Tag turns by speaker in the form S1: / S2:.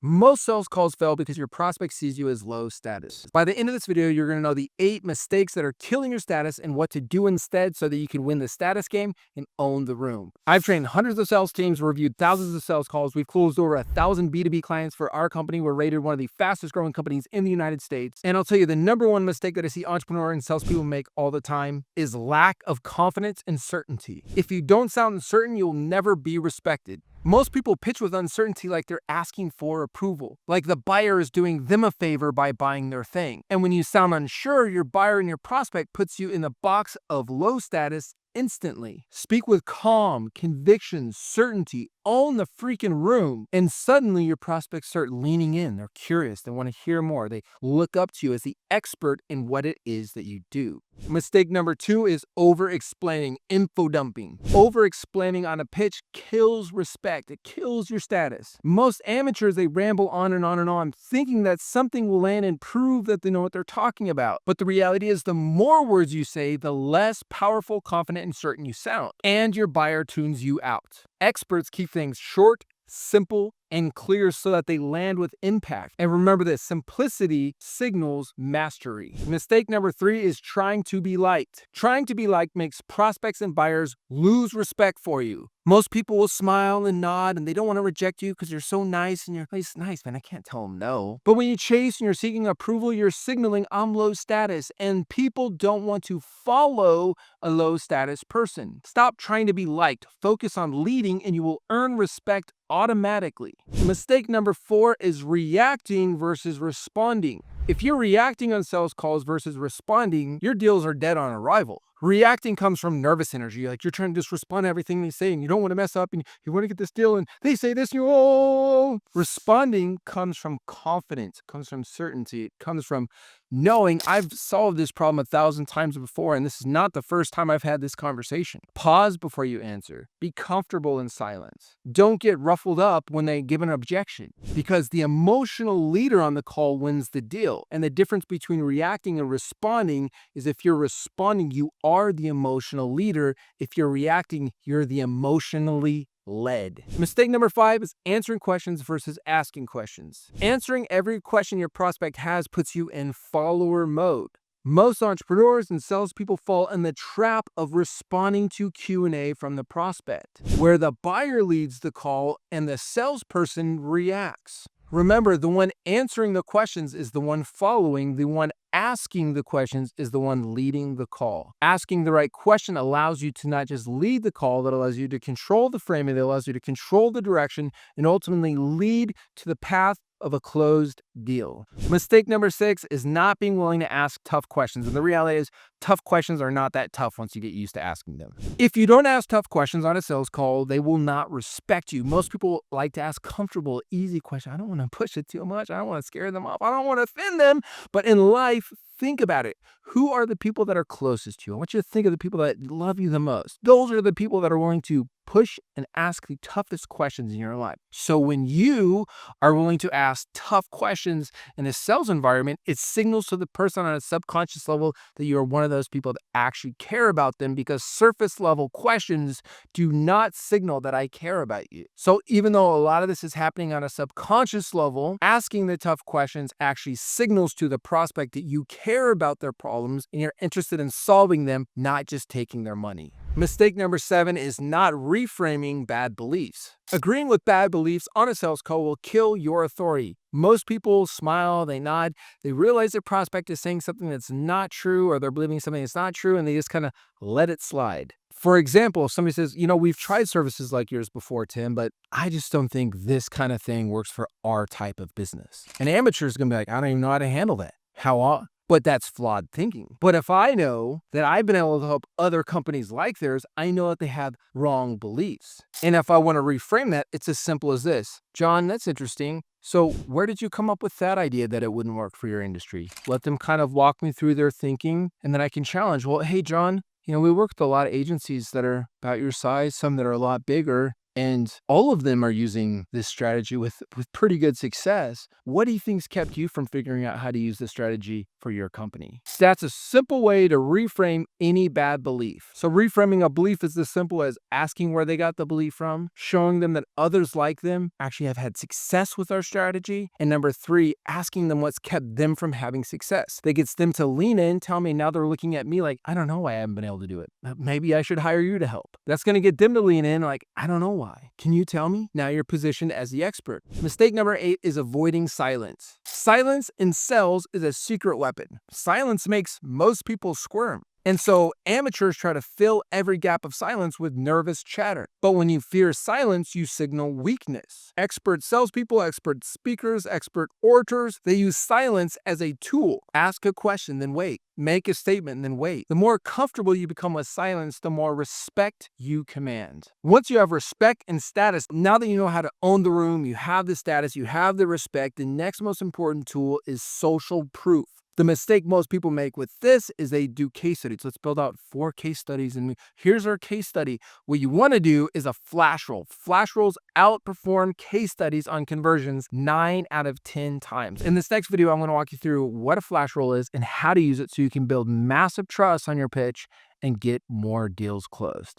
S1: Most sales calls fail because your prospect sees you as low status. By the end of this video, you're going to know the 8 mistakes that are killing your status and what to do instead so that you can win the status game and own the room. I've trained hundreds of sales teams, reviewed thousands of sales calls. We've closed over 1,000 B2B clients for our company. We're rated one of the fastest growing companies in the United States. And I'll tell you, the number one mistake that I see entrepreneurs and salespeople make all the time is lack of confidence and certainty. If you don't sound certain, you'll never be respected. Most people pitch with uncertainty like they're asking for approval, like the buyer is doing them a favor by buying their thing. And when you sound unsure, your buyer and your prospect puts you in the box of low status instantly. Speak with calm, conviction, certainty, own the freaking room, and suddenly your prospects start leaning in. They're curious. They want to hear more. They look up to you as the expert in what it is that you do. Mistake number 2 is over-explaining, info dumping. Over-explaining on a pitch kills respect. It kills your status. Most amateurs, they ramble on and on and on, thinking that something will land and prove that they know what they're talking about. But the reality is the more words you say, the less powerful, confident, and certain you sound. And your buyer tunes you out. Experts keep things short, simple, and clear so that they land with impact. And remember this, simplicity signals mastery. Mistake number 3 is trying to be liked. Trying to be liked makes prospects and buyers lose respect for you. Most people will smile and nod and they don't want to reject you because you're so nice and you're nice, man. I can't tell them no. But when you chase and you're seeking approval, you're signaling I'm low status, and people don't want to follow a low status person. Stop trying to be liked. Focus on leading and you will earn respect automatically. Mistake number 4 is reacting versus responding. If you're reacting on sales calls versus responding, your deals are dead on arrival. Reacting comes from nervous energy, like you're trying to just respond to everything they say and you don't want to mess up and you want to get this deal and they say this and you, oh. Responding comes from confidence, it comes from certainty, it comes from knowing I've solved this problem 1,000 times before and this is not the first time I've had this conversation. Pause before you answer. Be comfortable in silence. Don't get ruffled up when they give an objection, because the emotional leader on the call wins the deal. And the difference between reacting and responding is if you're responding, you are the emotional leader. If you're reacting, you're the emotionally led. Mistake number 5 is answering questions versus asking questions. Answering every question your prospect has puts you in follower mode. Most entrepreneurs and salespeople fall in the trap of responding to Q&A from the prospect, where the buyer leads the call and the salesperson reacts. Remember, the one answering the questions is the one following. The one asking the questions is the one leading the call. Asking the right question allows you to not just lead the call, that allows you to control the framing, that allows you to control the direction, and ultimately lead to the path of a closed deal. Mistake number 6 is not being willing to ask tough questions. And the reality is tough questions are not that tough once you get used to asking them. If you don't ask tough questions on a sales call, they will not respect you. Most people like to ask comfortable, easy questions. I don't want to push it too much. I don't want to scare them off. I don't want to offend them. But in life, think about it. Who are the people that are closest to you? I want you to think of the people that love you the most. Those are the people that are willing to push and ask the toughest questions in your life. So when you are willing to ask tough questions in a sales environment, it signals to the person on a subconscious level that you are one of those people that actually care about them, because surface level questions do not signal that I care about you. So even though a lot of this is happening on a subconscious level, asking the tough questions actually signals to the prospect that you care about their problems and you're interested in solving them, not just taking their money. Mistake number 7 is not reframing bad beliefs. Agreeing with bad beliefs on a sales call will kill your authority. Most people smile, they nod, they realize their prospect is saying something that's not true, or they're believing something that's not true, and they just kind of let it slide. For example, if somebody says, we've tried services like yours before, Tim, but I just don't think this kind of thing works for our type of business. An amateur is going to be like, I don't even know how to handle that. But that's flawed thinking. But if I know that I've been able to help other companies like theirs, I know that they have wrong beliefs. And if I want to reframe that, it's as simple as this. John, that's interesting. So where did you come up with that idea that it wouldn't work for your industry? Let them kind of walk me through their thinking, and then I can challenge, well, hey, John, we work with a lot of agencies that are about your size, some that are a lot bigger. And all of them are using this strategy with pretty good success. What do you think's kept you from figuring out how to use this strategy for your company? That's a simple way to reframe any bad belief. So reframing a belief is as simple as asking where they got the belief from, showing them that others like them actually have had success with our strategy, and number 3, asking them what's kept them from having success. That gets them to lean in, tell me, now they're looking at me like, I don't know why I haven't been able to do it. Maybe I should hire you to help. That's going to get them to lean in like, I don't know why. Can you tell me? Now you're positioned as the expert. Mistake number 8 is avoiding silence. Silence in sales is a secret weapon. Silence makes most people squirm. And so amateurs try to fill every gap of silence with nervous chatter. But when you fear silence, you signal weakness. Expert salespeople, expert speakers, expert orators, they use silence as a tool. Ask a question, then wait. Make a statement, and then wait. The more comfortable you become with silence, the more respect you command. Once you have respect and status, now that you know how to own the room, you have the status, you have the respect, the next most important tool is social proof. The mistake most people make with this is they do case studies. Let's build out 4 case studies. And here's our case study. What you want to do is a flash roll. Flash rolls outperform case studies on conversions 9 out of 10 times. In this next video, I'm going to walk you through what a flash roll is and how to use it so you can build massive trust on your pitch and get more deals closed.